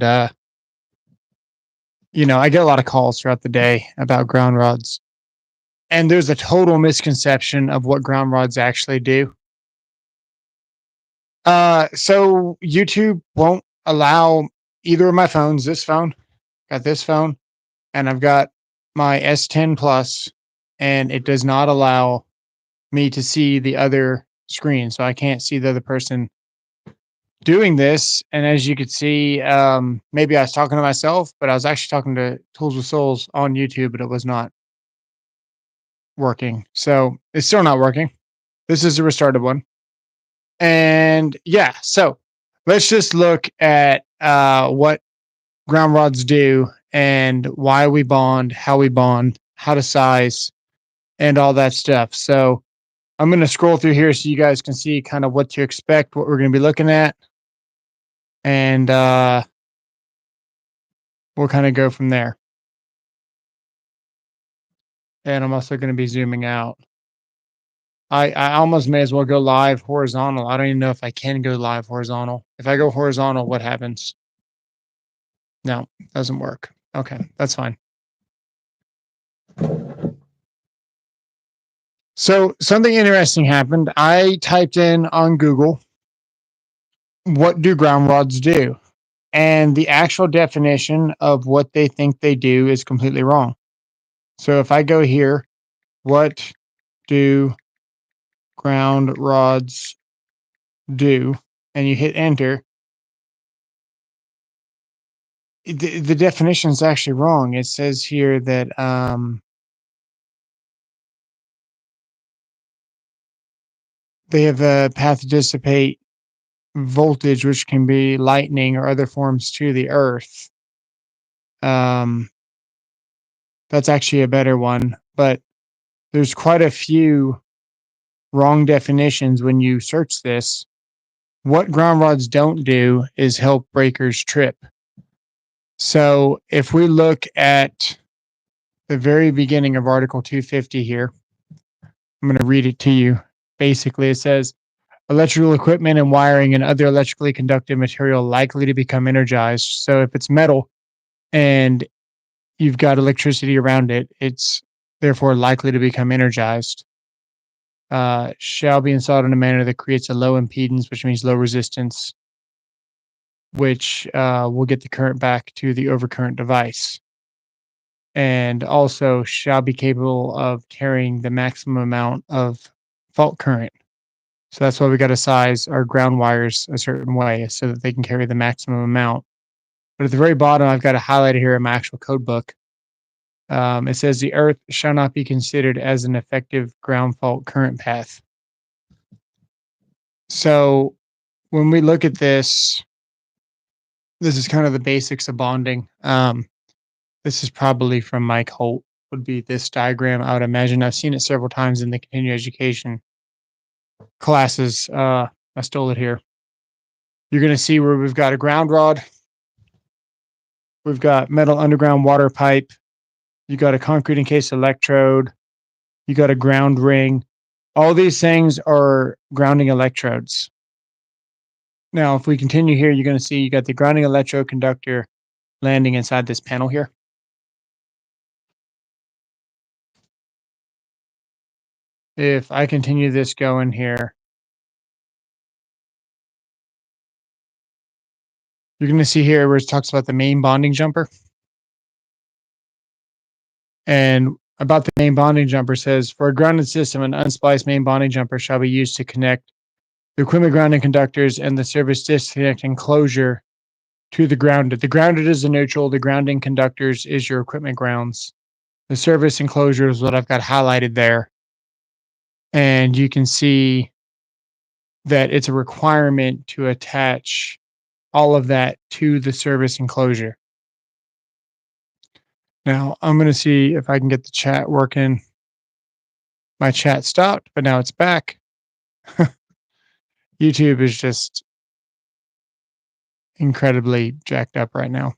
And, I get a lot of calls throughout the day about ground rods. And there's a total misconception of what ground rods actually do. So YouTube won't allow either of my phones, got this phone, and I've got my S10 Plus, and it does not allow me to see the other screen. So I can't see the other person doing this. And as you could see, maybe I was talking to myself, but I was actually talking to Tools with Souls on YouTube, but it was not working. So it's still not working. This is a restarted one. And yeah, so let's just look at what ground rods do and why we bond, how to size, and all that stuff. So I'm going to scroll through here so you guys can see kind of what to expect, what we're going to be looking at, and we'll kind of go from there. And I'm also going to be zooming out. I almost may as well go live horizontal. I don't even know if I can go live horizontal. If I go horizontal, what happens? No, doesn't work. Okay, that's fine. So something interesting happened. I typed in on Google, what do ground rods do? And the actual definition of what they think they do is completely wrong. So if I go here, what do ground rods do? And you hit enter, the definition is actually wrong. It says here that they have a path to dissipate voltage, which can be lightning or other forms to the earth. That's actually a better one, but there's quite a few wrong definitions when you search this. What ground rods don't do is help breakers trip. So if we look at the very beginning of Article 250 here, I'm going to read it to you. Basically, it says electrical equipment and wiring and other electrically conductive material likely to become energized. So if it's metal and you've got electricity around it, it's therefore likely to become energized. Shall be installed in a manner that creates a low impedance, which means low resistance, which will get the current back to the overcurrent device. And also shall be capable of carrying the maximum amount of fault current. So that's why we got to size our ground wires a certain way so that they can carry the maximum amount. But at the very bottom, I've got it highlighted here in my actual code book. It says the earth shall not be considered as an effective ground fault current path. So when we look at this, this is kind of the basics of bonding. This is probably from Mike Holt, would be this diagram. I would imagine I've seen it several times in the continuing education classes. I stole it here. You're going to see where we've got a ground rod. We've got metal underground water pipe. You got a concrete encased electrode. You got a ground ring. All these things are grounding electrodes. Now, if we continue here, you're going to see you got the grounding electrode conductor landing inside this panel here. If I continue this going here, you're going to see here where it talks about the main bonding jumper. And about the main bonding jumper says, for a grounded system, an unspliced main bonding jumper shall be used to connect the equipment grounding conductors and the service disconnect enclosure to the grounded. The grounded is the neutral. The grounding conductors is your equipment grounds. The service enclosure is what I've got highlighted there. And you can see that it's a requirement to attach all of that to the service enclosure. Now, I'm going to see if I can get the chat working. My chat stopped, but now it's back. YouTube is just incredibly jacked up right now.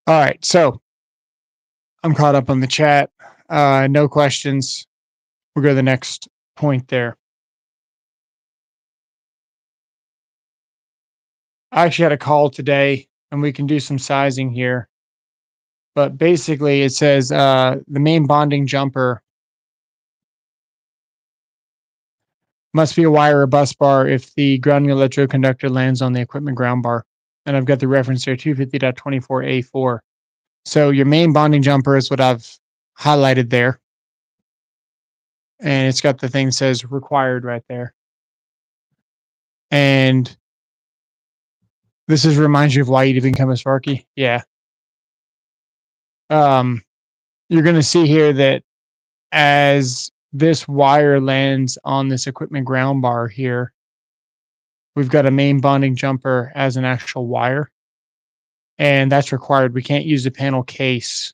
All right, so I'm caught up on the chat. No questions. We'll go to the next point there. I actually had a call today and we can do some sizing here. But basically it says the main bonding jumper must be a wire or bus bar if the grounding electroconductor lands on the equipment ground bar. And I've got the reference here, 250.24A4. So your main bonding jumper is what I've highlighted there. And it's got the thing that says required right there. And this is reminds you of why you didn't become a Sparky. Yeah. You're going to see here that as this wire lands on this equipment ground bar here, we've got a main bonding jumper as an actual wire. And that's required. We can't use the panel case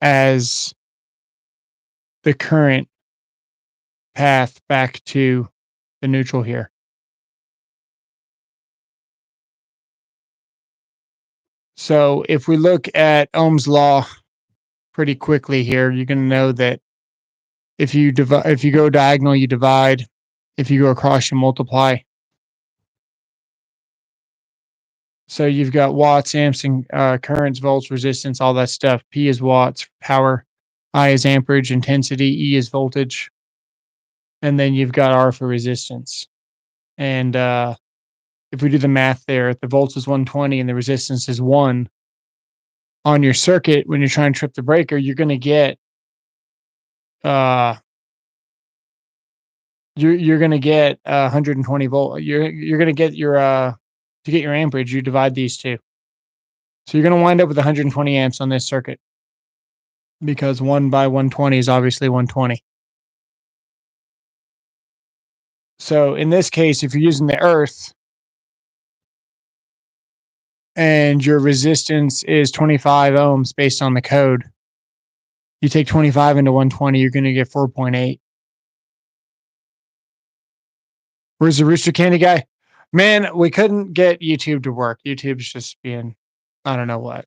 as the current path back to the neutral here. So if we look at Ohm's law pretty quickly here, you're going to know that if you go diagonal, you divide. If you go across, you multiply. So you've got watts, amps, and currents, volts, resistance, all that stuff. P is watts, power. I is amperage, intensity. E is voltage. And then you've got R for resistance. And if we do the math there, if the volts is 120 and the resistance is 1, on your circuit, when you're trying to trip the breaker, you're going to get you're going to get 120 volt. You're going to get your to get your amperage, you divide these two. So you're going to wind up with 120 amps on this circuit because 1 by 120 is obviously 120. So in this case, if you're using the earth and your resistance is 25 ohms based on the code, you take 25 into 120, you're going to get 4.8. Where's the Rooster Candy guy? Man, we couldn't get YouTube to work. YouTube's just being, I don't know what.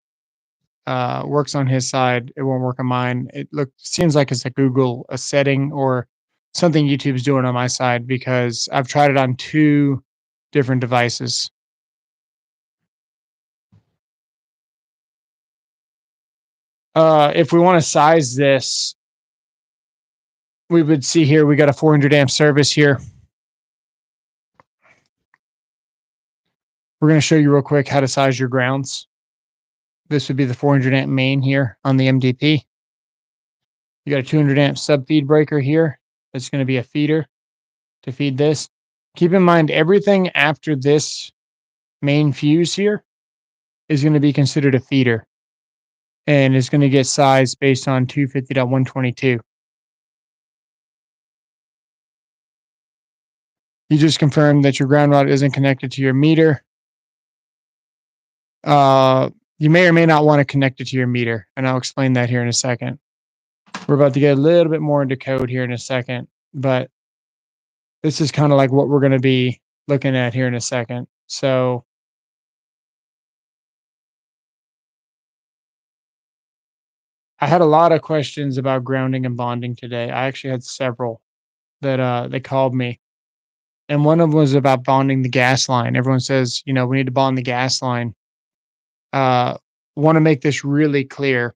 Works on his side. It won't work on mine. Seems like it's a setting or something YouTube's doing on my side because I've tried it on 2 different devices. If we want to size this, we would see here we got a 400 amp service here. We're going to show you real quick how to size your grounds. This would be the 400 amp main here on the MDP. You got a 200 amp sub feed breaker here. That's going to be a feeder to feed this. Keep in mind, everything after this main fuse here is going to be considered a feeder and is going to get sized based on 250.122. You just confirm that your ground rod isn't connected to your meter. You may or may not want to connect it to your meter, and I'll explain that here in a second. We're about to get a little bit more into code here in a second, but this is kind of like what we're going to be looking at here in a second. So I had a lot of questions about grounding and bonding today. I actually had several that they called me. And one of them was about bonding the gas line. Everyone says, we need to bond the gas line. Want to make this really clear.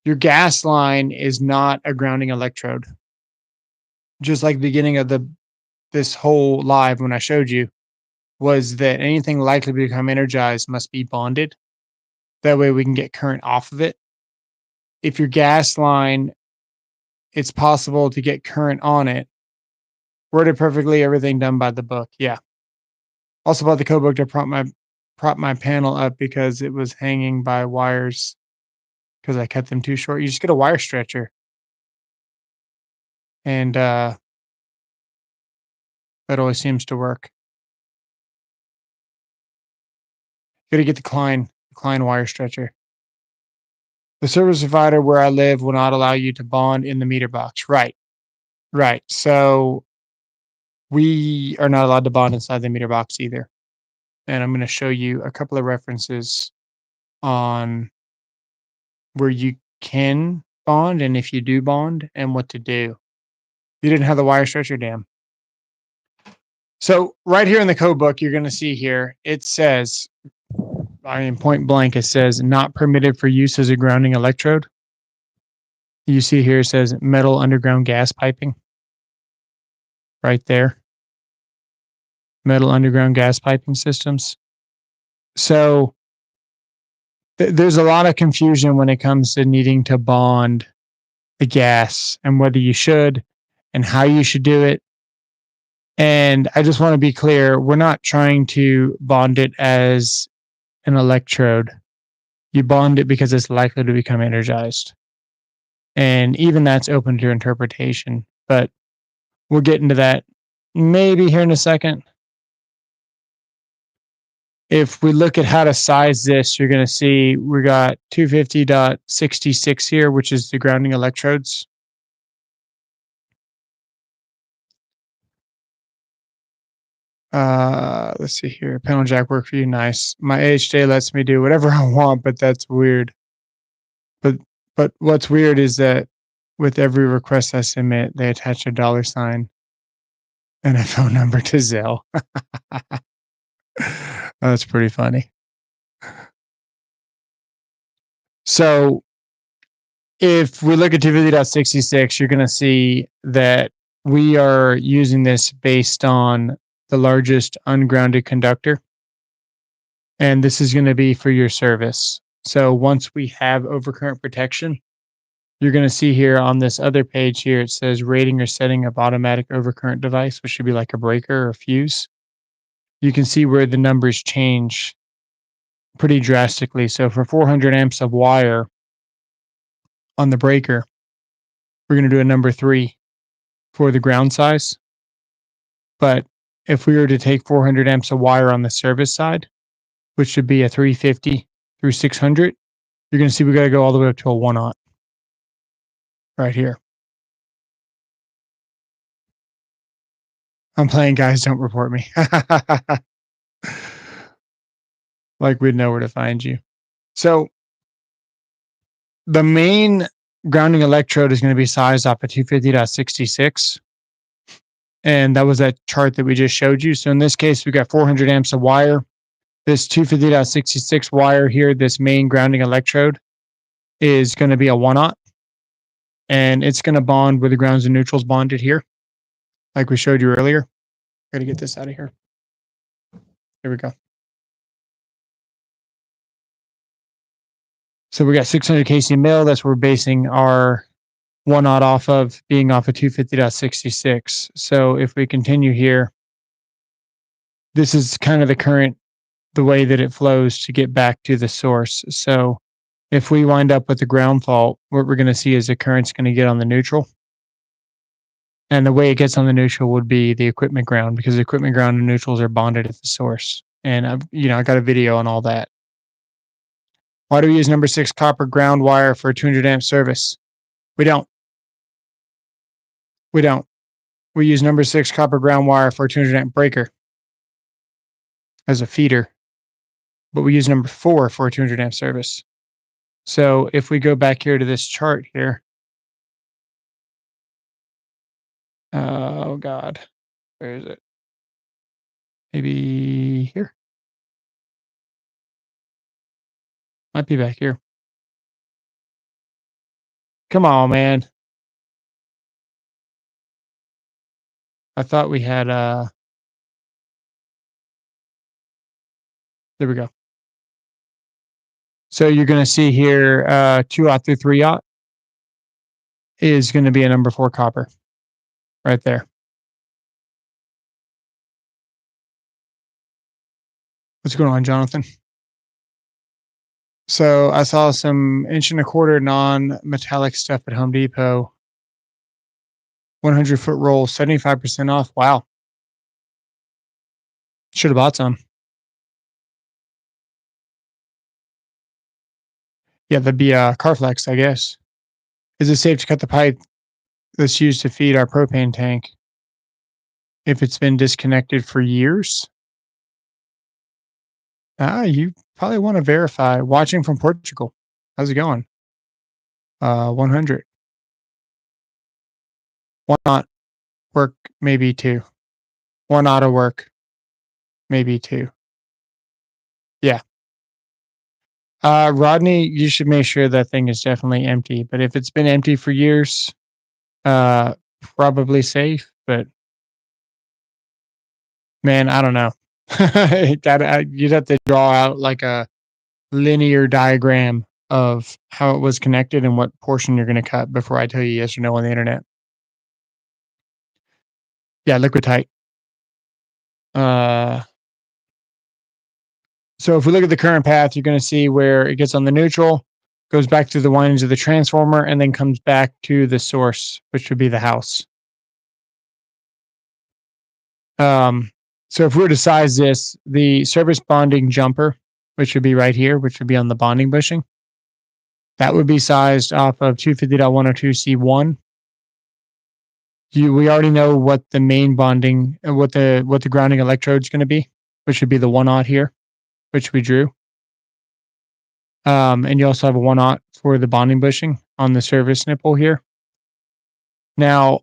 Your gas line is not a grounding electrode. Just like the beginning of this whole live when I showed you was that anything likely to become energized must be bonded. That way we can get current off of it. If your gas line, it's possible to get current on it. Worded perfectly, everything done by the book. Yeah. Also bought the code book to prop my panel up because it was hanging by wires because I cut them too short. You just get a wire stretcher. And that always seems to work. You gotta get the Klein wire stretcher. The service provider where I live will not allow you to bond in the meter box. Right. Right. So we are not allowed to bond inside the meter box either. And I'm going to show you a couple of references on where you can bond and if you do bond and what to do. You didn't have the wire stretcher, damn. So right here in the code book, you're going to see here, it says, point blank, it says not permitted for use as a grounding electrode. You see here, it says metal underground gas piping. Right there. Metal underground gas piping systems. So there's a lot of confusion when it comes to needing to bond the gas and whether you should and how you should do it. And I just want to be clear, we're not trying to bond it as an electrode. You bond it because it's likely to become energized. And even that's open to interpretation, but we'll get into that maybe here in a second. If we look at how to size this, you're going to see we got 250.66 here, which is the grounding electrodes. Let's see here. Panel jack work for you. Nice. My AHJ lets me do whatever I want, but that's weird. But what's weird is that with every request I submit, they attach a $sign and a phone number to Zelle. That's pretty funny. So if we look at 250.66, you're going to see that we are using this based on the largest ungrounded conductor. And this is going to be for your service. So once we have overcurrent protection, you're going to see here on this other page here, it says rating or setting of automatic overcurrent device, which should be like a breaker or a fuse. You can see where the numbers change pretty drastically. So for 400 amps of wire on the breaker, we're going to do a number 3 for the ground size. But if we were to take 400 amps of wire on the service side, which should be a 350 through 600, you're going to see we got to go all the way up to a 1-aught right here. I'm playing, guys, don't report me. Like we'd know where to find you. So the main grounding electrode is going to be sized off of 250.66. And that was that chart that we just showed you. So in this case, we got 400 amps of wire. This 250.66 wire here, this main grounding electrode, is going to be a 1-aught. And it's going to bond where the grounds and neutrals bonded here, like we showed you earlier. Got to get this out of here. Here we go. So we got 600 kc mil. That's what we're basing our 1-aught off of, being off of 250.66. So if we continue here, this is kind of the current, the way that it flows to get back to the source. So if we wind up with a ground fault, what we're going to see is the current's going to get on the neutral. And the way it gets on the neutral would be the equipment ground, because the equipment ground and neutrals are bonded at the source. And I got a video on all that. Why do we use number 6 copper ground wire for a 200 amp service? We don't. We use number 6 copper ground wire for a 200 amp breaker as a feeder, but we use number 4 for a 200 amp service. So if we go back here to this chart here, oh God, where is it? Maybe here. Might be back here. Come on, man. I thought we had, there we go. So you're going to see here, 2-aught through 3-aught is going to be a number 4 copper right there. What's going on, Jonathan? So I saw some 1.25" non-metallic stuff at Home Depot. 100-foot roll, 75% off. Wow. Should have bought some. Yeah, that'd be a Carflex, I guess. Is it safe to cut the pipe that's used to feed our propane tank if it's been disconnected for years? You probably want to verify. Watching from Portugal. How's it going? 100. Why not work maybe 2? One ought to work, maybe two. Yeah. Rodney, you should make sure that thing is definitely empty. But if it's been empty for years, probably safe. But man, I don't know. You'd have to draw out like a linear diagram of how it was connected and what portion you're going to cut before I tell you yes or no on the internet. Yeah, liquid tight. So if we look at the current path, you're going to see where it gets on the neutral, goes back to the windings of the transformer, and then comes back to the source, which would be the house. So if we were to size this, the service bonding jumper, which would be right here, which would be on the bonding bushing, that would be sized off of 250.102C1. We already know what the main bonding, what the grounding electrode is going to be, which would be the 1/0 here, which we drew. And you also have a 1/0 for the bonding bushing on the service nipple here. Now,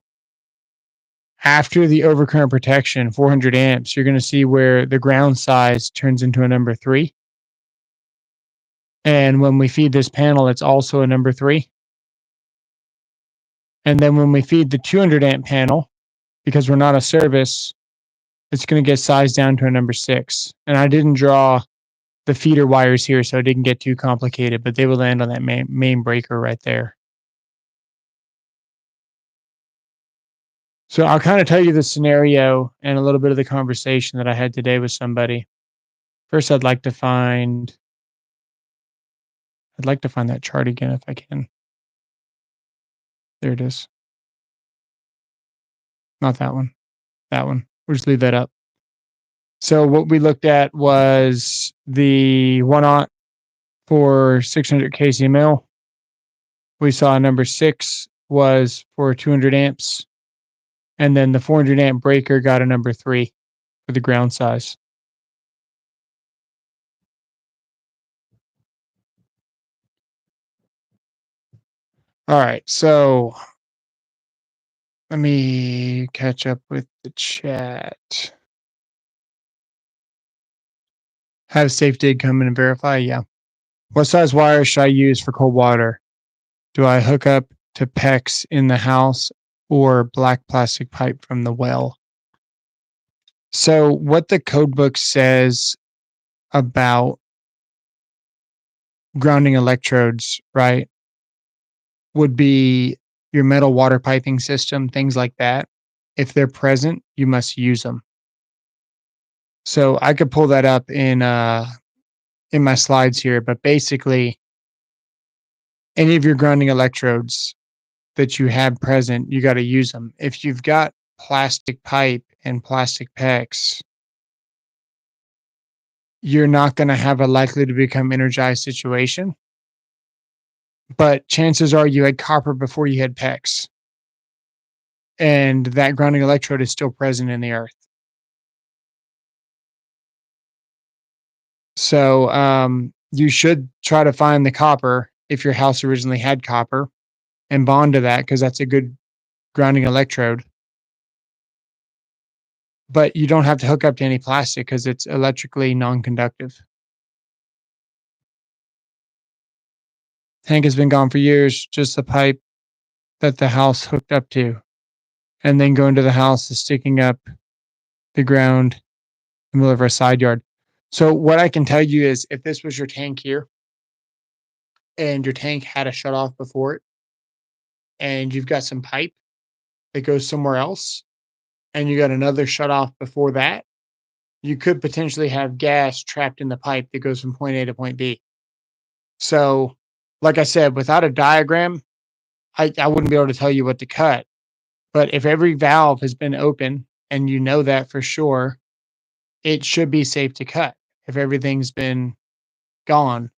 after the overcurrent protection, 400 amps, you're going to see where the ground size turns into a number 3. And when we feed this panel, it's also a number 3. And then when we feed the 200 amp panel, because we're not a service, it's going to get sized down to a number 6. And I didn't draw the feeder wires here, so it didn't get too complicated, but they will land on that main breaker right there. So I'll kind of tell you the scenario and a little bit of the conversation that I had today with somebody. First, I'd like to find that chart again if I can. There it is. Not that one. That one. We'll just leave that up. So what we looked at was the 1/0 for 600 kcml. We saw number 6 was for 200 amps. And then the 400 amp breaker got a number 3 for the ground size. All right, so let me catch up with the chat. Have SafeDig come in and verify? Yeah. What size wire should I use for cold water? Do I hook up to PEX in the house or black plastic pipe from the well? So what the code book says about grounding electrodes, right, would be your metal water piping system, things like that. If they're present, you must use them. So I could pull that up in my slides here, but basically any of your grounding electrodes that you have present, you got to use them. If you've got plastic pipe and plastic PEX, you're not going to have a likely to become energized situation. But chances are you had copper before you had PEX. And that grounding electrode is still present in the earth. So you should try to find the copper if your house originally had copper and bond to that because that's a good grounding electrode. But you don't have to hook up to any plastic because it's electrically non-conductive. Tank has been gone for years, just the pipe that the house hooked up to. And then going to the house is sticking up the ground in the middle of our side yard. So what I can tell you is if this was your tank here and your tank had a shut off before it and you've got some pipe that goes somewhere else and you got another shut off before that, you could potentially have gas trapped in the pipe that goes from point A to point B. So like I said, without a diagram, I wouldn't be able to tell you what to cut. But if every valve has been open and you know that for sure, it should be safe to cut if everything's been gone.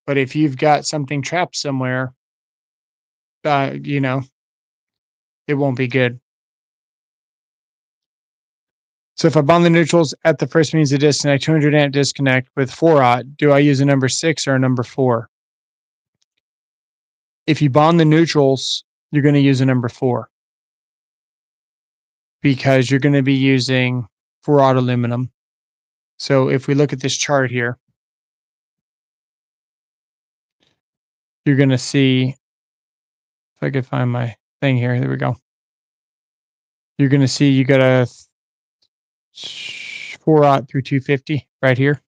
But if you've got something trapped somewhere, it won't be good. So if I bond the neutrals at the first means of disconnect, 200 amp disconnect with 4/0, do I use a number 6 or a number 4? If you bond the neutrals, you're going to use a number 4 because you're going to be using 4-aught aluminum. So if we look at this chart here, you're going to see, if I could find my thing here, there we go. You're going to see you got a 4-aught through 250 right here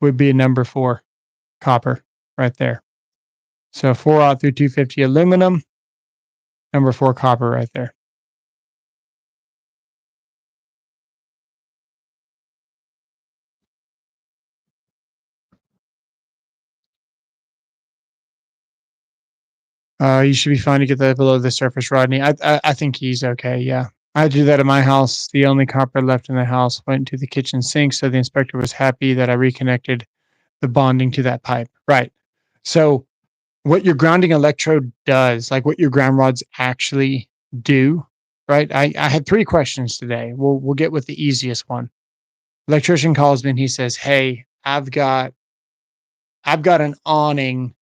would be a number 4 copper right there. So 4-aught through 250 aluminum, number 4 copper right there. You should be fine to get that below the surface, Rodney. I think he's okay. Yeah, I do that at my house. The only copper left in the house went to the kitchen sink, so the inspector was happy that I reconnected the bonding to that pipe. Right. So what your grounding electrode does, like what your ground rods actually do, right? I had 3 questions today. We'll get with the easiest one. Electrician calls me and he says, "Hey, I've got an awning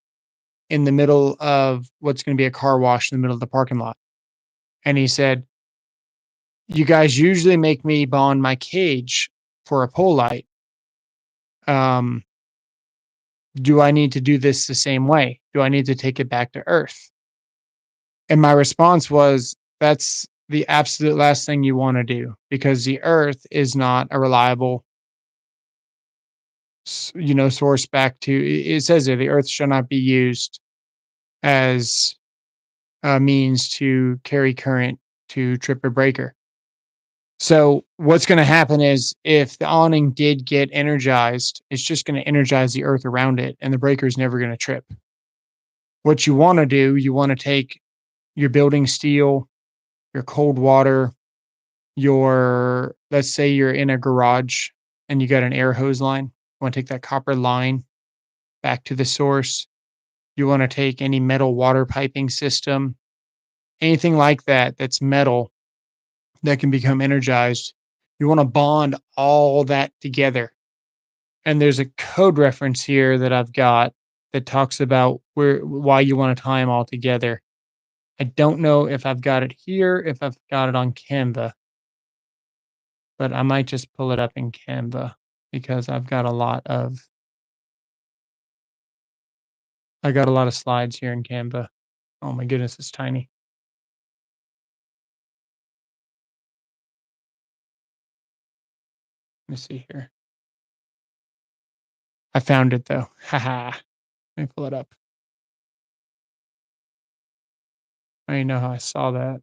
in the middle of what's going to be a car wash in the middle of the parking lot." And he said, "You guys usually make me bond my cage for a pole light. Um, do I need to do this the same way? Do I need to take it back to earth?" And my response was, that's the absolute last thing you want to do, because the earth is not a reliable, source back to, it says there, the earth shall not be used as a means to carry current to trip a breaker. So what's going to happen is, if the awning did get energized, it's just going to energize the earth around it, and the breaker is never going to trip. What you want to do, you want to take your building steel, your cold water, let's say you're in a garage and you got an air hose line. You want to take that copper line back to the source. You want to take any metal water piping system, anything like that that's metal that can become energized. You want to bond all that together. And there's a code reference here that I've got that talks about why you want to tie them all together. I don't know if I've got it here, if I've got it on Canva, but I might just pull it up in Canva, because I got a lot of slides here in Canva. Oh my goodness, it's tiny. Let me see here. I found it though. Haha. Let me pull it up. I don't even know how I saw that.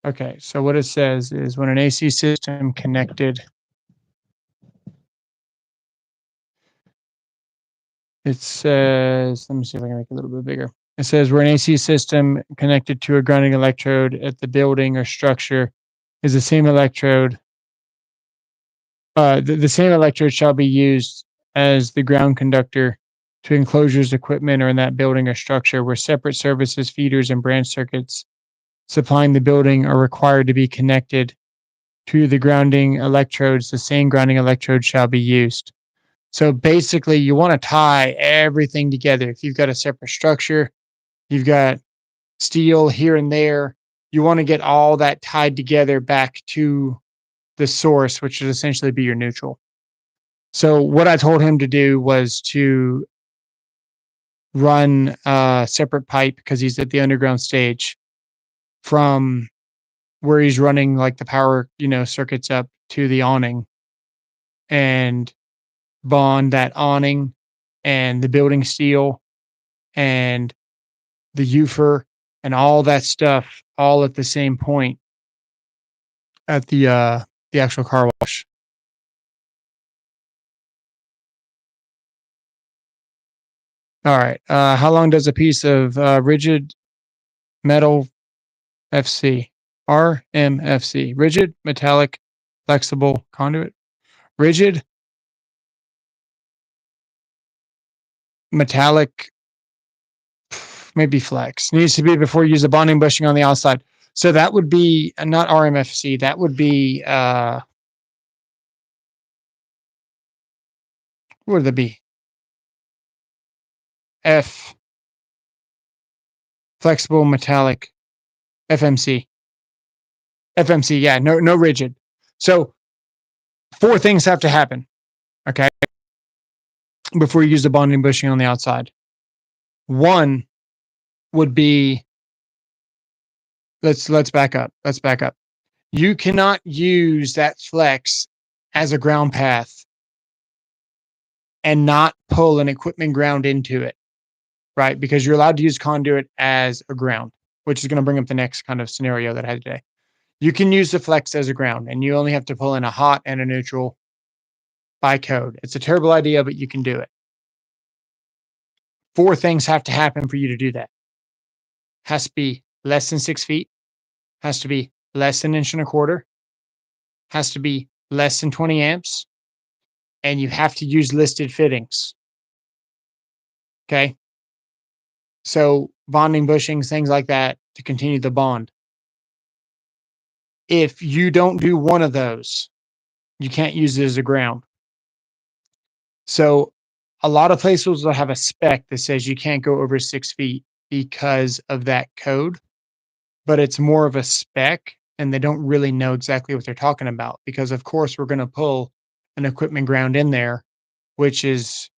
Okay, so what it says is, when an AC system connected, it says, let me see if I can make it a little bit bigger. It says, where an AC system connected to a grounding electrode at the building or structure is the same electrode. The same electrode shall be used as the ground conductor to enclosures, equipment, or in that building or structure where separate services, feeders, and branch circuits supplying the building are required to be connected to the grounding electrodes. The same grounding electrode shall be used. So basically, you want to tie everything together. If you've got a separate structure, you've got steel here and there, you want to get all that tied together back to the source, which would essentially be your neutral. So what I told him to do was to run a separate pipe, because he's at the underground stage, from where he's running like the power, circuits up to the awning, and bond that awning and the building steel and the UFR and all that stuff all at the same point at the actual car wash. All right. How long does a piece of rigid metal FC RMFC, rigid metallic flexible conduit, rigid metallic, maybe flex, needs to be before you use the bonding bushing on the outside? So that would be not RMFC. That would be what would that be? F flexible metallic FMC. FMC, yeah, no rigid. So 4 things have to happen, okay, before you use the bonding bushing on the outside. One would be, let's back up. Let's back up. You cannot use that flex as a ground path and not pull an equipment ground into it, right? Because you're allowed to use conduit as a ground, which is going to bring up the next kind of scenario that I had today. You can use the flex as a ground, and you only have to pull in a hot and a neutral by code. It's a terrible idea, but you can do it. 4 things have to happen for you to do that. Has to be less than 6 feet, has to be less than 1.25 inches, has to be less than 20 amps, and you have to use listed fittings. Okay. So bonding bushings, things like that to continue the bond. If you don't do one of those, you can't use it as a ground. So a lot of places will have a spec that says you can't go over 6 feet because of that code, but it's more of a spec and they don't really know exactly what they're talking about because of course we're going to pull an equipment ground in there, which is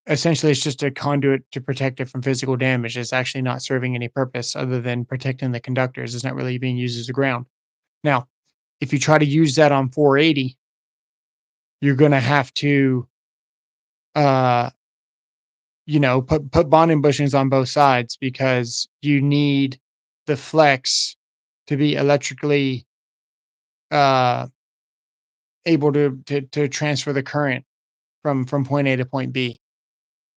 essentially it's just a conduit to protect it from physical damage. It's actually not serving any purpose other than protecting the conductors. It's not really being used as a ground. Now, if you try to use that on 480, you're going to have to, uh, put bonding bushings on both sides because you need the flex to be electrically uh, able to transfer the current from point A to point B.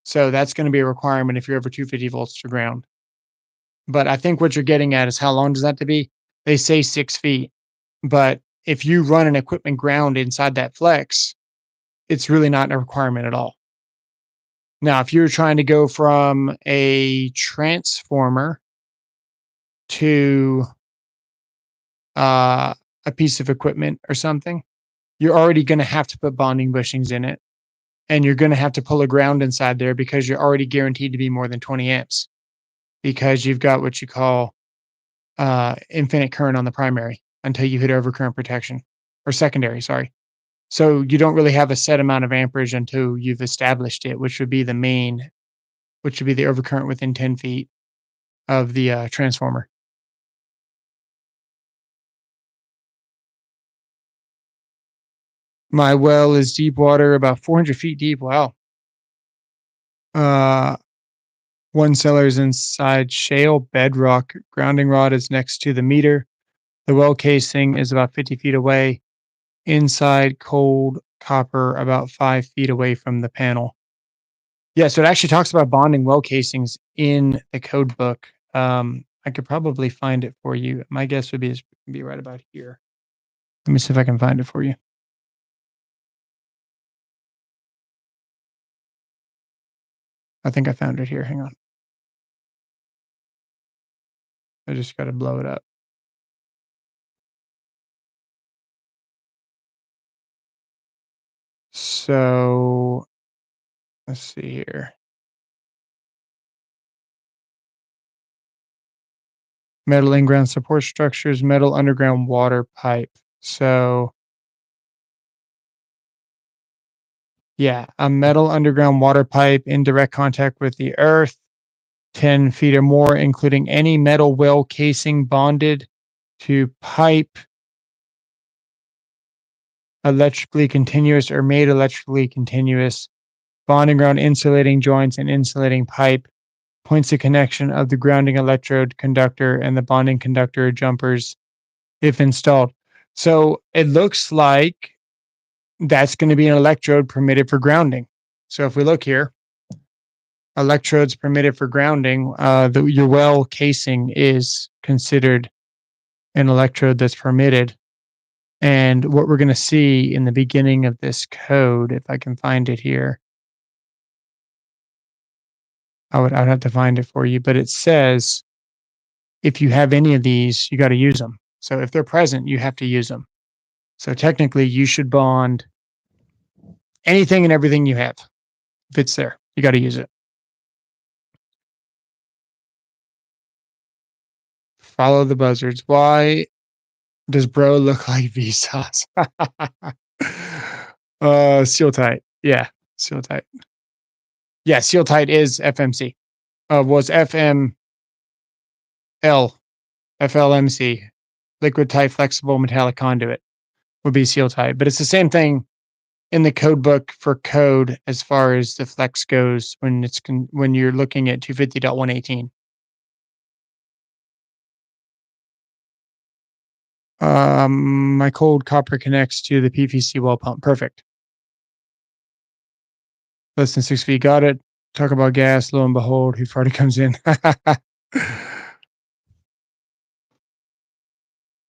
So that's going to be a requirement if you're over 250 volts to ground. But I think what you're getting at is how long does that have to be? They say 6 feet, but if you run an equipment ground inside that flex, it's really not a requirement at all. Now, if you're trying to go from a transformer to a piece of equipment or something, you're already going to have to put bonding bushings in it. And you're going to have to pull a ground inside there because you're already guaranteed to be more than 20 amps because you've got what you call infinite current on the primary until you hit overcurrent protection or secondary, sorry. So you don't really have a set amount of amperage until you've established it, which would be the main, which would be the overcurrent within 10 feet of the transformer. My well is deep water, about 400 feet deep. Wow. Uh, One cellar is inside shale bedrock. Grounding rod is next to the meter. The well casing is about 50 feet away. Inside cold copper, about 5 feet away from the panel. Yeah, so it actually talks about bonding well casings in the code book. I could probably find it for you. My guess would be right about here. Let me see if I can find it for you. I think I found it here. Hang on. I just got to blow it up. So let's see here. Metal in-ground support structures, metal underground water pipe. So yeah, a metal underground water pipe in direct contact with the earth, 10 feet or more, including any metal well casing bonded to pipe, electrically continuous or made electrically continuous, bonding ground insulating joints and insulating pipe, points of connection of the grounding electrode conductor and the bonding conductor jumpers if installed. So it looks like that's going to be an electrode permitted for grounding. So if we look here, electrodes permitted for grounding, your well casing is considered an electrode that's permitted. And what we're going to see in the beginning of this code, if I can find it here, I'd have to find it for you, but it says if you have any of these, you got to use them. So if they're present, you have to use them. So technically, you should bond anything and everything you have. If it's there, you got to use it. Follow the buzzards. Why Does bro look like Vsauce? Seal tight. Yeah, seal tight. Yeah, seal tight is FMC. Was FML, FLMC, liquid tight flexible metallic conduit would be seal tight. But it's the same thing in the code book for code as far as the flex goes when you're looking at 250.118. My cold copper connects to the PVC well pump. Perfect. Less than 6 feet. Got it. Talk about gas. Lo and behold, he already comes in.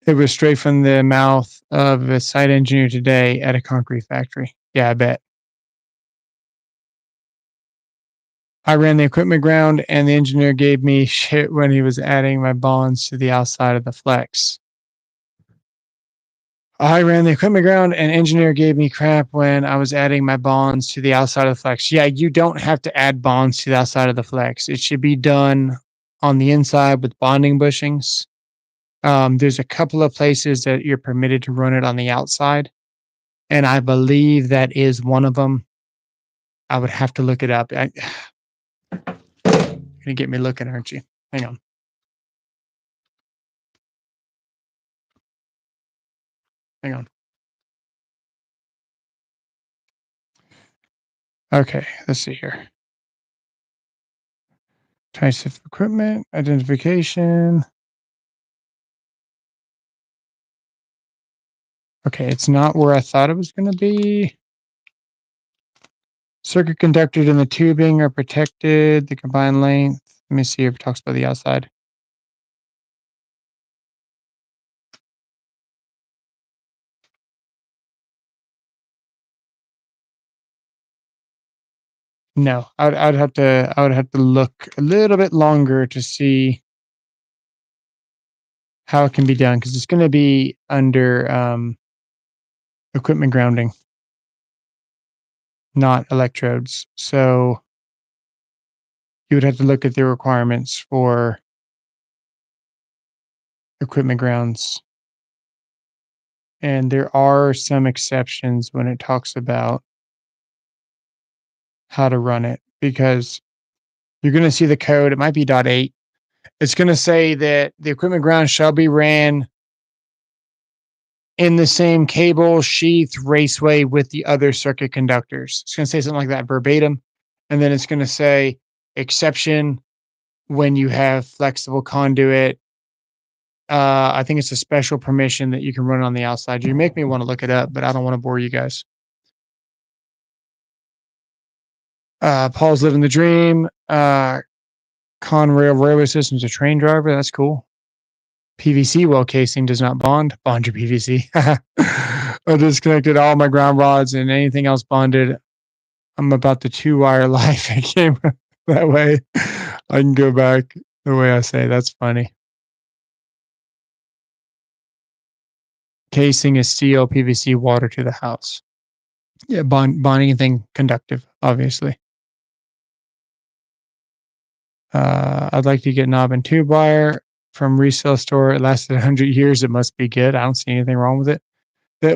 It was straight from the mouth of a site engineer today at a concrete factory. Yeah, I bet. I ran the equipment ground and the engineer gave me shit when he was adding my bonds to the outside of the flex. I ran the equipment ground and engineer gave me crap when I was adding my bonds to the outside of the flex. Yeah, you don't have to add bonds to the outside of the flex. It should be done on the inside with bonding bushings. There's a couple of places that you're permitted to run it on the outside, and I believe that is one of them. I would have to look it up. You're gonna get me looking, aren't you? Hang on. Hang on. Okay, let's see here. Types of equipment, identification. Okay, it's not where I thought it was going to be. Circuit conductors and the tubing are protected. The combined length. Let me see if it talks about the outside. No, I would have to look a little bit longer to see how it can be done because it's going to be under equipment grounding, not electrodes. So you would have to look at the requirements for equipment grounds. And there are some exceptions when it talks about how to run it because you're going to see the code. It might be .8. It's going to say that the equipment ground shall be ran in the same cable sheath raceway with the other circuit conductors. It's going to say something like that verbatim. And then it's going to say exception when you have flexible conduit. I think it's a special permission that you can run on the outside. You make me want to look it up, but I don't want to bore you guys. Paul's living the dream. Conrail Railway System's a train driver. That's cool. PVC well casing does not bond. Bond your PVC. I disconnected all my ground rods and anything else bonded. I'm about the 2-wire life. It came that way. I can go back the way I say. That's funny. Casing is steel, PVC, water to the house. Yeah, bond anything conductive, obviously. I'd like to get knob and tube wire from resale store. It lasted 100 years. It must be good. I don't see anything wrong with it.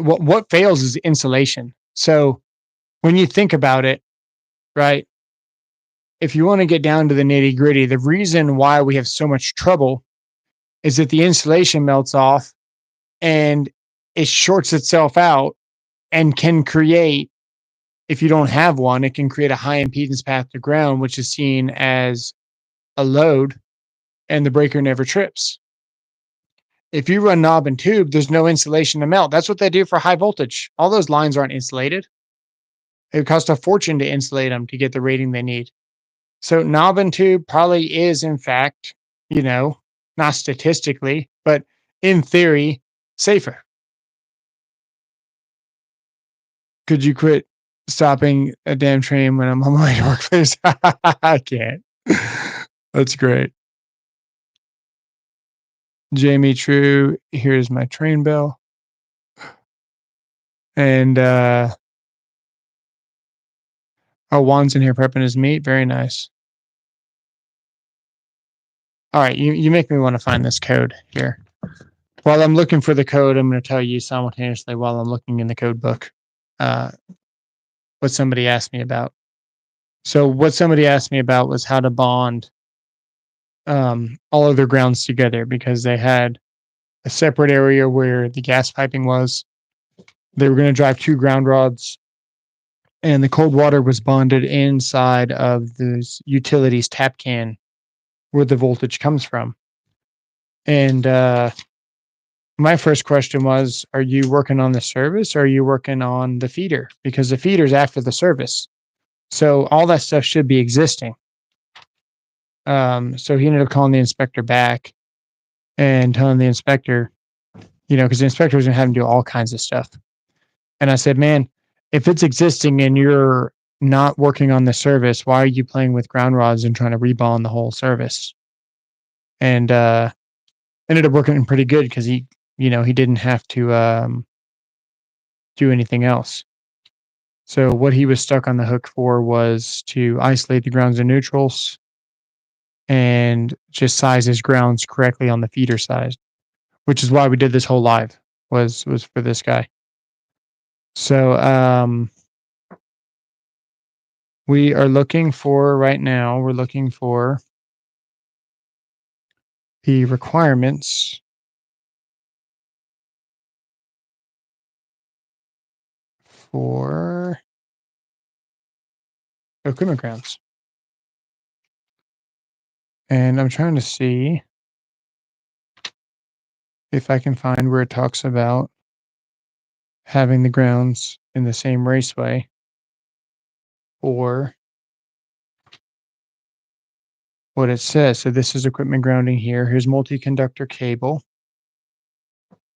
What fails is insulation. So when you think about it, right, if you want to get down to the nitty gritty, the reason why we have so much trouble is that the insulation melts off and it shorts itself out and can create, if you don't have one, it can create a high impedance path to ground, which is seen as a load, and the breaker never trips. If you run knob and tube, there's no insulation to melt. That's what they do for high voltage. All those lines aren't insulated. It would cost a fortune to insulate them to get the rating they need. So knob and tube probably is, in fact, not statistically, but in theory, safer. Could you quit stopping a damn train when I'm on my way to work, please? I can't. That's great. Jamie True, here's my train bell. And Juan's in here prepping his meat. Very nice. All right, you make me want to find this code here. While I'm looking for the code, I'm going to tell you simultaneously while I'm looking in the code book uh, what somebody asked me about. So what somebody asked me about was how to bond all of their grounds together because they had a separate area where the gas piping was. They were going to drive 2 ground rods, and the cold water was bonded inside of this utilities tap can where the voltage comes from. And my first question was, are you working on the service or are you working on the feeder? Because the feeder's after the service. So all that stuff should be existing. So he ended up calling the inspector back and telling the inspector, because the inspector was going to have him do all kinds of stuff. And I said, man, if it's existing and you're not working on the service, why are you playing with ground rods and trying to rebond the whole service? And ended up working pretty good because he didn't have to do anything else. So what he was stuck on the hook for was to isolate the grounds and neutrals and just size his grounds correctly on the feeder side, which is why we did this whole live was for this guy. So we are looking for right now, we're looking for the requirements for equipment grounds. And I'm trying to see if I can find where it talks about having the grounds in the same raceway or what it says. So this is equipment grounding here. Here's multi-conductor cable.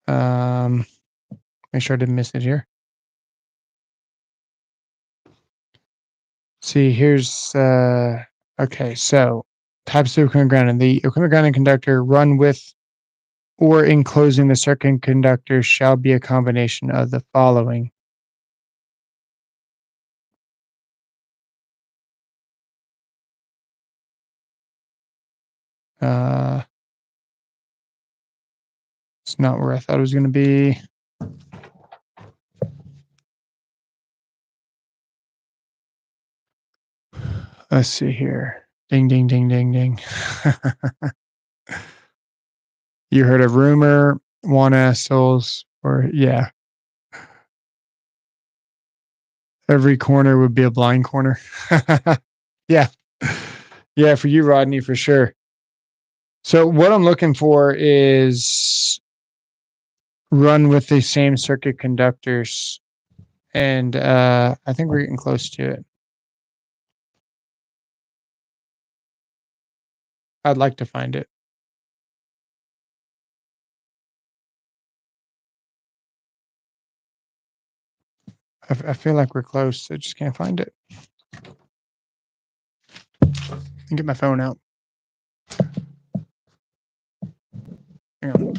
Make sure I didn't miss it here. See, here's okay. So types of equipment grounding. The equipment grounding conductor run with or enclosing the circuit conductor shall be a combination of the following. It's not where I thought it was going to be. Let's see here. Ding, ding, ding, ding, ding. You heard of rumor, one ass souls, or yeah. Every corner would be a blind corner. Yeah. Yeah, for you, Rodney, for sure. So what I'm looking for is run with the same circuit conductors. And I think we're getting close to it. I'd like to find it. I feel like we're close. I just can't find it. I'll get my phone out. Hang on.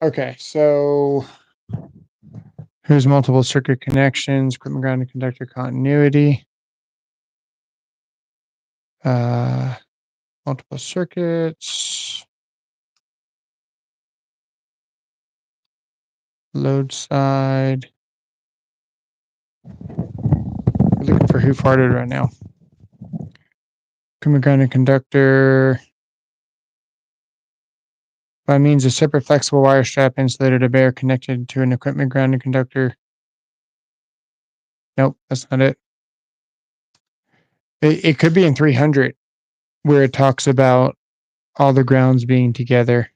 Okay, so here's multiple circuit connections, equipment grounding conductor continuity. Multiple circuits. Load side. We're looking for who farted right now. Equipment grounding conductor. By means of separate flexible wire strap insulated to bear connected to an equipment grounding conductor. Nope, that's not it. It could be in 300 where it talks about all the grounds being together.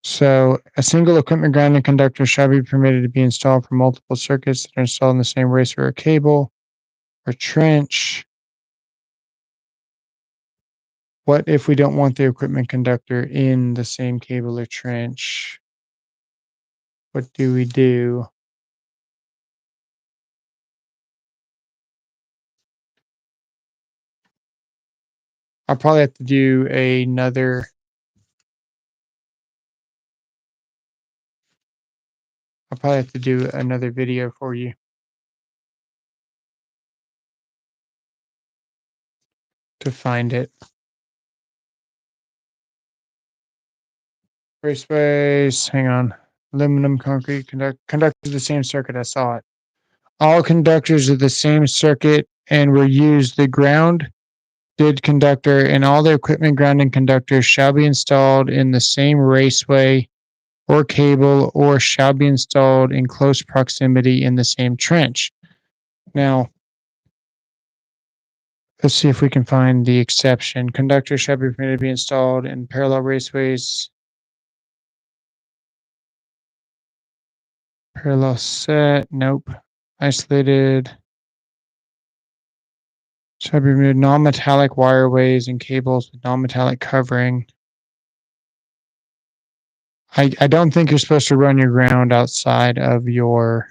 So a single equipment grounding conductor shall be permitted to be installed for multiple circuits that are installed in the same racer or cable or trench. What if we don't want the equipment conductor in the same cable or trench? What do we do? I'll probably have to do another. I'll probably have to do another video for you. to find it. Raceways, hang on. Aluminum, concrete, conductors of the same circuit. I saw it. All conductors of the same circuit and were used. The grounded conductor and all the equipment grounding conductors shall be installed in the same raceway or cable or shall be installed in close proximity in the same trench. Now, let's see if we can find the exception. Conductors shall be permitted to be installed in parallel raceways. Parallel set, nope. Isolated. Shall be removed non-metallic wireways and cables with non-metallic covering. I don't think you're supposed to run your ground outside of your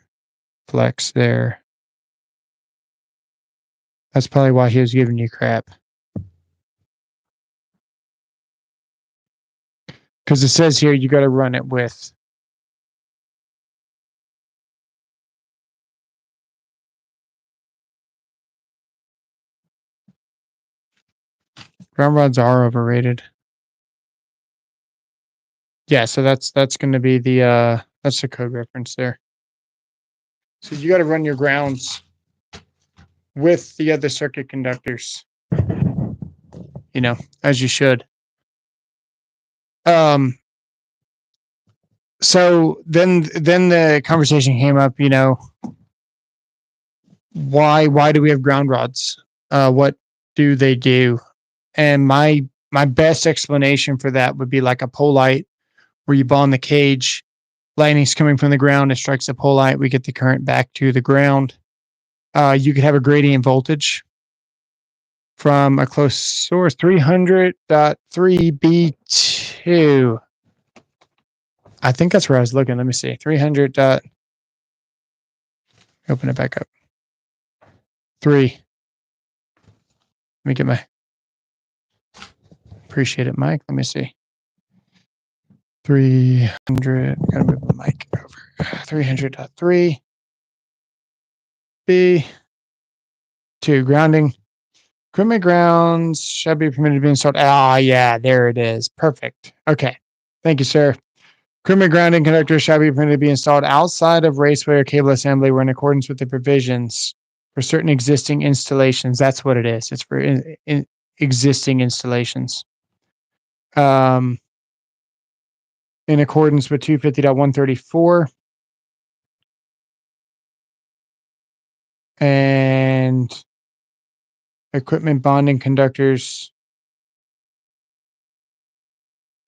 flex there. That's probably why he was giving you crap. Because it says here you got to run it with. Ground rods are overrated. Yeah, so that's going to be the that's the code reference there. So you got to run your grounds with the other circuit conductors. You know, as you should. So then the conversation came up, you know, why do we have ground rods? What do they do? And my best explanation for that would be like a pole light where you bond the cage, lightning's coming from the ground, it strikes the pole light, we get the current back to the ground. You could have a gradient voltage from a close source, 300.3B2. I think that's where I was looking. Let me see. 300. Open it back up. 3. Let me get my. Appreciate it, Mike. Let me see. 300. Gotta move the mic over. 300.3. B. 2. Grounding. Equipment grounds shall be permitted to be installed. Ah, yeah, there it is. Perfect. Okay. Thank you, sir. Equipment grounding conductors shall be permitted to be installed outside of raceway or cable assembly where in accordance with the provisions for certain existing installations. That's what it is. It's for existing installations. In accordance with 250.134. And equipment bonding conductors.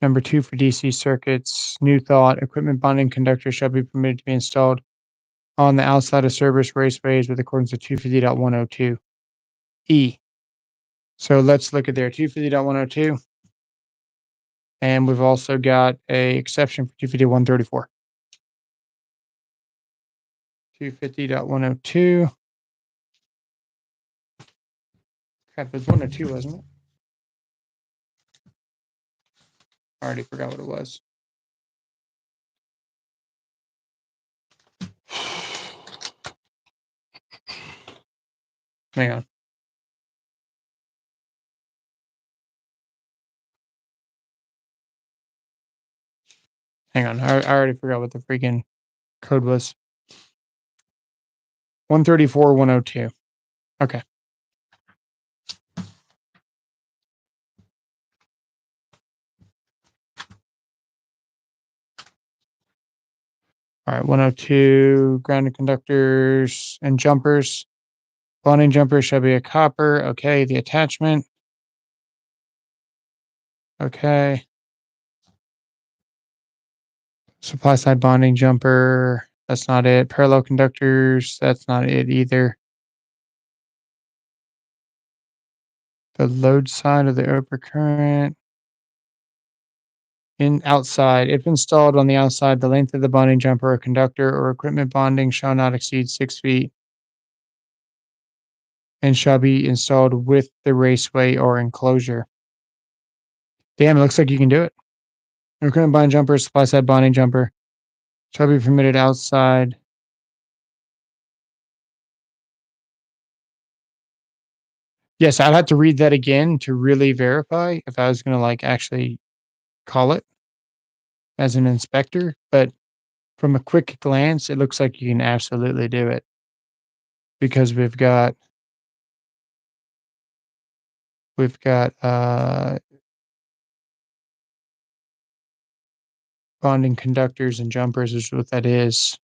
Number 2 for DC circuits. New thought. Equipment bonding conductors shall be permitted to be installed on the outside of service raceways with accordance with 250.102. E. So let's look at there. 250.102. And we've also got a exception for 250.134. 250.102. Crap, it was 102, wasn't it? I already forgot what it was. Hang on. Hang on. I already forgot what the freaking code was. 134.102. Okay. All right. 102. Grounded conductors and jumpers. Bonding jumper shall be a copper. Okay. The attachment. Okay. Supply side bonding jumper. That's not it. Parallel conductors. That's not it either. The load side of the overcurrent. Outside. If installed on the outside, the length of the bonding jumper or conductor or equipment bonding shall not exceed 6 feet and shall be installed with the raceway or enclosure. Damn, it looks like you can do it. Equipment bonding jumper, supply side bonding jumper shall be permitted outside. Yes, I'd have to read that again to really verify if I was going to like actually call it as an inspector. But from a quick glance, it looks like you can absolutely do it because we've got bonding conductors and jumpers is what that is.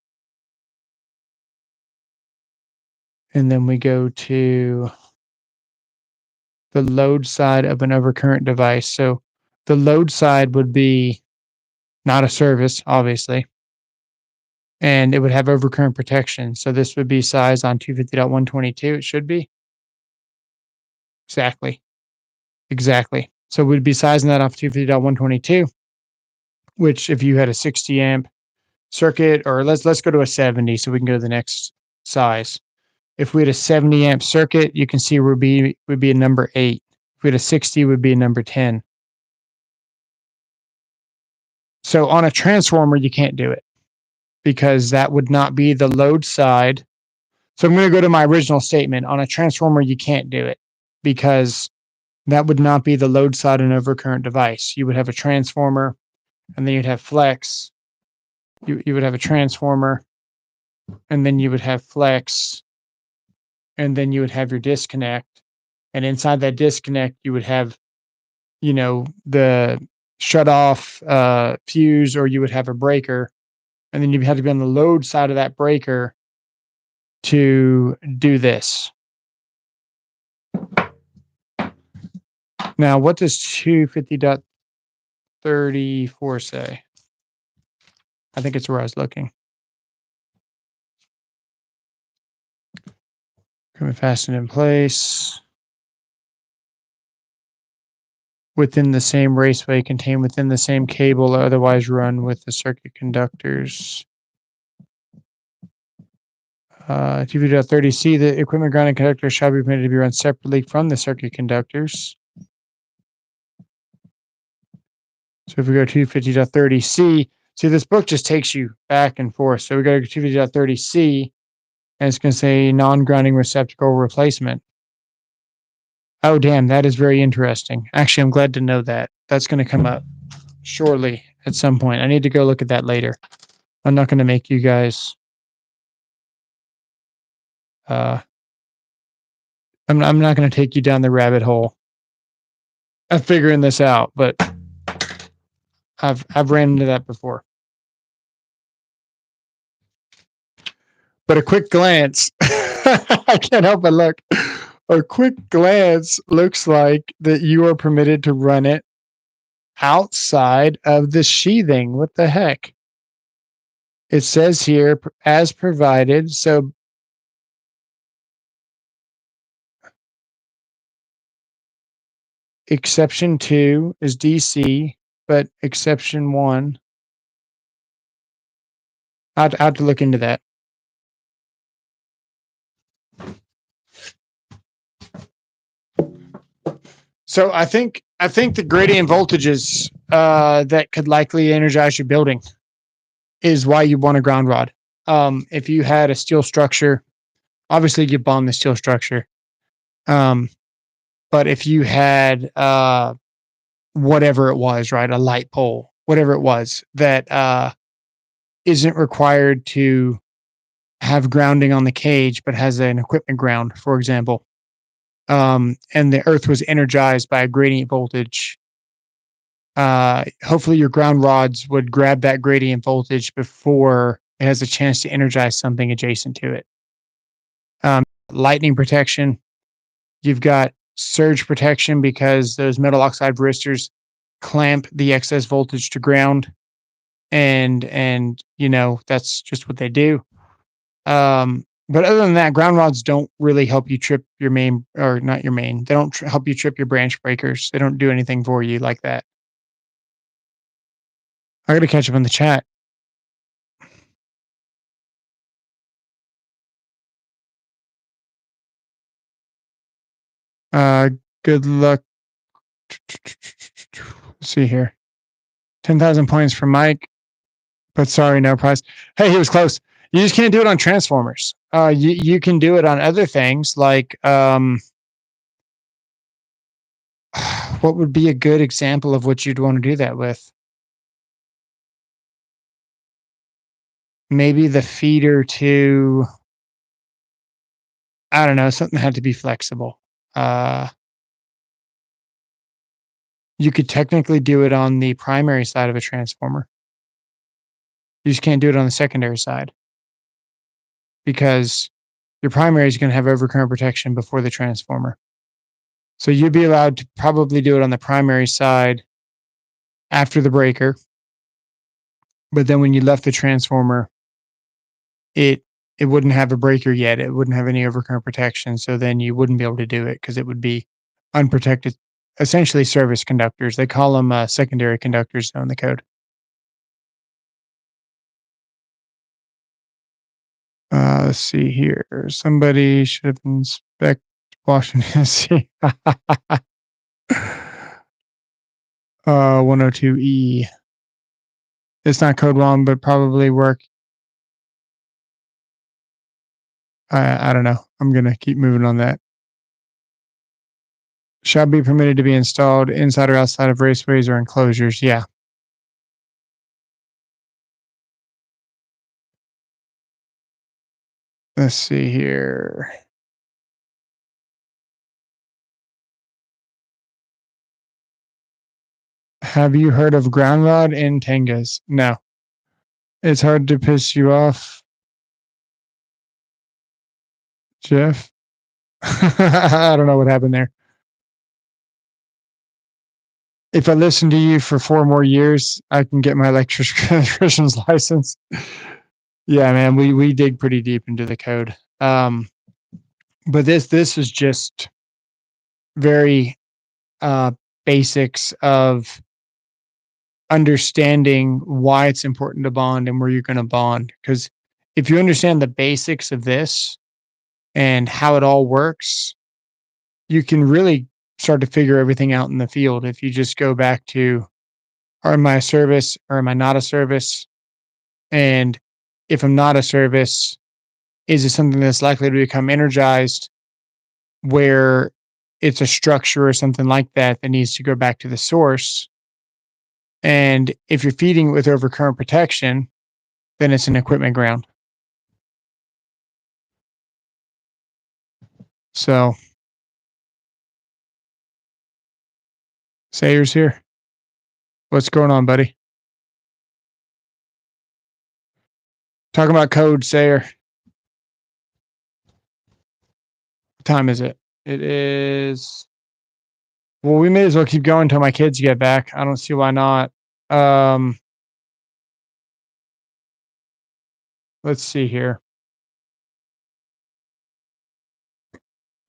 And then we go to the load side of an overcurrent device. So the load side would be not a service, obviously, and it would have overcurrent protection. So this would be size on 250.122. It should be. Exactly. So we'd be sizing that off 250.122, which if you had a 60 amp circuit, or let's go to a 70 so we can go to the next size. If we had a 70 amp circuit, you can see would be a number 8. If we had a 60, would be a number 10. So on a transformer, you can't do it because that would not be the load side. So I'm going to go to my original statement. On a transformer, you can't do it because that would not be the load side and overcurrent device. You would have a transformer, and then you'd have flex. You would have a transformer, and then you would have flex, and then you would have your disconnect. And inside that disconnect, you would have, the shut off fuse, or you would have a breaker, and then you have to be on the load side of that breaker to do this. Now, what does 250.34 say? I think it's where I was looking. Coming fastened in place. Within the same raceway, contained within the same cable, or otherwise run with the circuit conductors. 250.30C, the equipment grounding conductor shall be permitted to be run separately from the circuit conductors. So if we go to 250.30C, see, this book just takes you back and forth. So we go to 250.30C, and it's going to say non-grounding receptacle replacement. Oh, damn, that is very interesting. Actually, I'm glad to know that. That's going to come up shortly at some point. I need to go look at that later. I'm not going to make you guys... I'm not going to take you down the rabbit hole of figuring this out, but I've ran into that before. But a quick glance, I can't help but look. A quick glance looks like that you are permitted to run it outside of the sheathing. What the heck? It says here, as provided. So exception 2 is DC, but exception 1, I'll have to look into that. So I think the gradient voltages that could likely energize your building is why you want a ground rod. If you had a steel structure, obviously you bond the steel structure. But if you had whatever it was, right, a light pole, whatever it was that isn't required to have grounding on the cage, but has an equipment ground, for example, and the earth was energized by a gradient voltage, hopefully your ground rods would grab that gradient voltage before it has a chance to energize something adjacent to it. Lightning protection, you've got surge protection because those metal oxide varistors clamp the excess voltage to ground, and that's just what they do. But other than that, ground rods don't really help you trip your main, or not your main. They don't help you trip your branch breakers. They don't do anything for you like that. I got to catch up on the chat. Good luck. Let's see here. 10,000 points for Mike, but sorry, no prize. Hey, he was close. You just can't do it on transformers. You can do it on other things like What would be a good example of what you'd want to do that with? Maybe the feeder to, I don't know, something had to be flexible. Uh, you could technically do it on the primary side of a transformer. You just can't do it on the secondary side because your primary is going to have overcurrent protection before the transformer. So you'd be allowed to probably do it on the primary side after the breaker. But then when you left the transformer, it it wouldn't have a breaker yet. It wouldn't have any overcurrent protection. So then you wouldn't be able to do it because it would be unprotected, essentially service conductors. They call them secondary conductors in the code. Let's see here. Somebody should have inspect Washington D.C. 102E. It's not code wrong, but probably work. I don't know. I'm gonna keep moving on that. Shall be permitted to be installed inside or outside of raceways or enclosures. Yeah. Let's see here. Have you heard of ground rod in Tengas? No. It's hard to piss you off, Jeff. I don't know what happened there. If I listen to you for 4 more years, I can get my electrician's license. Yeah, man, we dig pretty deep into the code. But this is just very uh, basics of understanding why it's important to bond and where you're going to bond. Because if you understand the basics of this and how it all works, you can really start to figure everything out in the field. If you just go back to, am I a service or am I not a service? And if I'm not a service, is it something that's likely to become energized where it's a structure or something like that that needs to go back to the source? And if you're feeding it with overcurrent protection, then it's an equipment ground. So, Sayer's here. What's going on, buddy? Talking about code, Sayer. What time is it? It is. Well, we may as well keep going until my kids get back. I don't see why not. Um, let's see here.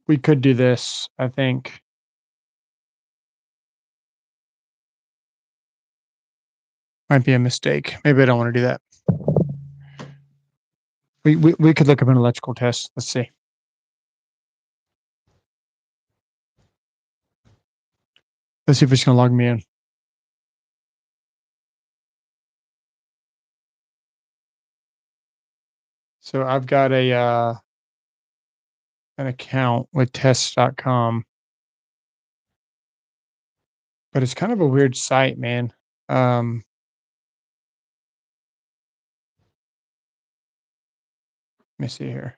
We could do this, I think. Might be a mistake. Maybe I don't want to do that. We could look up an electrical test. Let's see. Let's see if it's going to log me in. So I've got an account with tests.com, but it's kind of a weird site, man. Um, let me see here.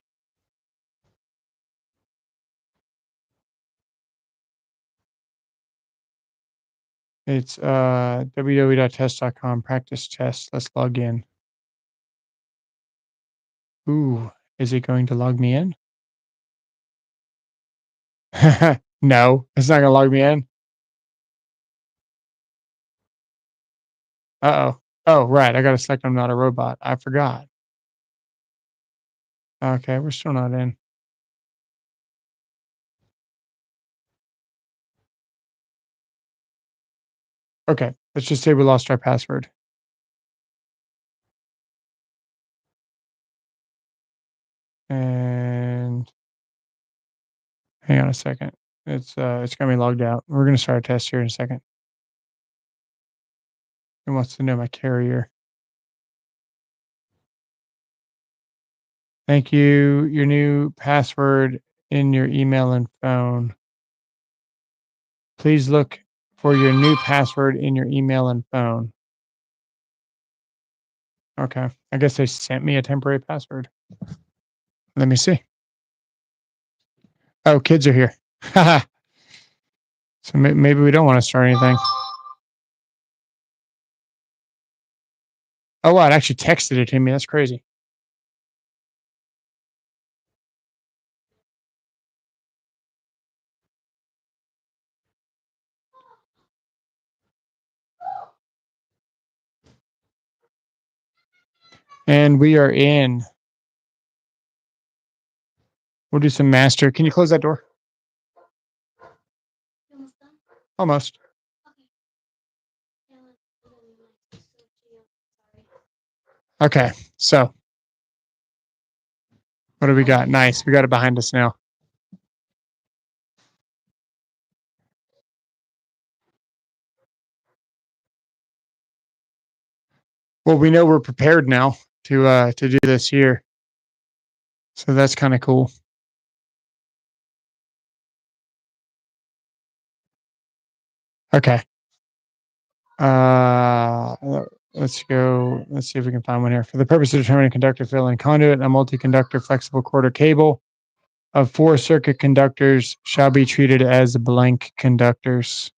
It's www.test.com practice test. Let's log in. Ooh, is it going to log me in? No, it's not going to log me in. Uh-oh. Oh, right. I got to select I'm not a robot. I forgot. Okay, we're still not in. Okay, let's just say we lost our password. And hang on a second. It's gonna be logged out. We're gonna start a test here in a second. It wants to know my carrier. Thank you. Your new password in your email and phone. Please look for your new password in your email and phone. Okay. I guess they sent me a temporary password. Let me see. Oh, kids are here. So maybe we don't want to start anything. Oh, wow, it actually texted it to me. That's crazy. And we are in. We'll do some master. Can you close that door? Almost. Okay. So what do we got? Nice. We got it behind us now. Well, we know we're prepared now to do this here. So that's kind of cool. Okay. Uh, let's go. Let's see if we can find one here. For the purpose of determining conductor fill in conduit, a multi-conductor flexible quarter cable of 4 circuit conductors shall be treated as blank conductors.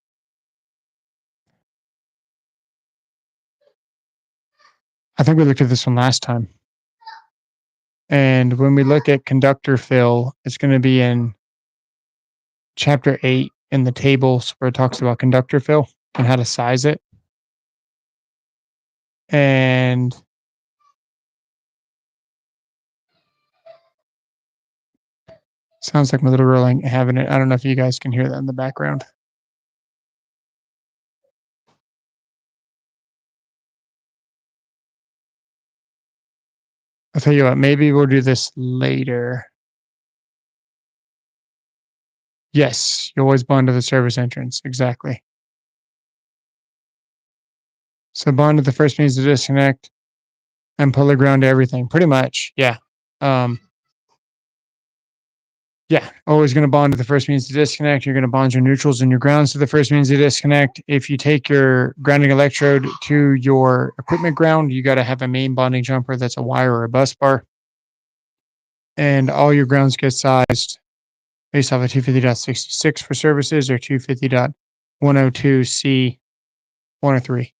I think we looked at this one last time. And when we look at conductor fill, it's going to be in chapter 8 in the tables where it talks about conductor fill and how to size it. And sounds like my little girl ain't having it. I don't know if you guys can hear that in the background. I'll tell you what, maybe we'll do this later. Yes, you always bond to the service entrance. Exactly. So bond to the first means to disconnect and pull the ground to everything. Pretty much. Yeah. Um, yeah. Always going to bond to the first means to disconnect. You're going to bond your neutrals and your grounds to the first means to disconnect. If you take your grounding electrode to your equipment ground, you got to have a main bonding jumper that's a wire or a bus bar. And all your grounds get sized based off of 250.66 for services or 250.102C 103.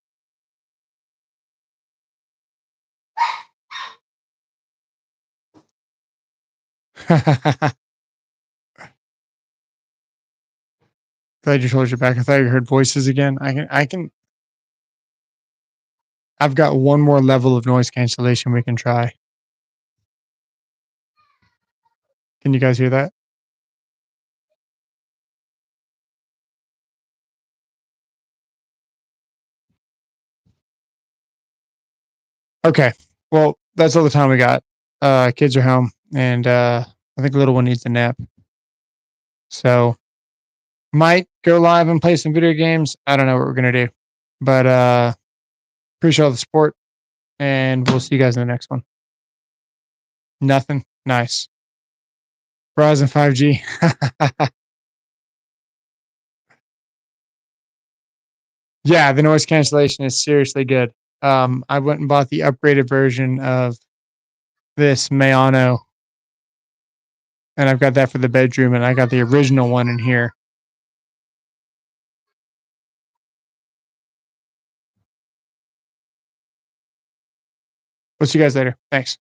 Glad you told your back. I thought you heard voices again. I've got one more level of noise cancellation we can try. Can you guys hear that? Okay. Well, that's all the time we got. Kids are home and I think the little one needs a nap. So might go live and play some video games. I don't know what we're gonna do. But appreciate all the support and we'll see you guys in the next one. Nothing. Nice. Verizon 5G. Yeah, the noise cancellation is seriously good. I went and bought the upgraded version of this Mayano, and I've got that for the bedroom, and I got the original one in here. We'll see you guys later. Thanks.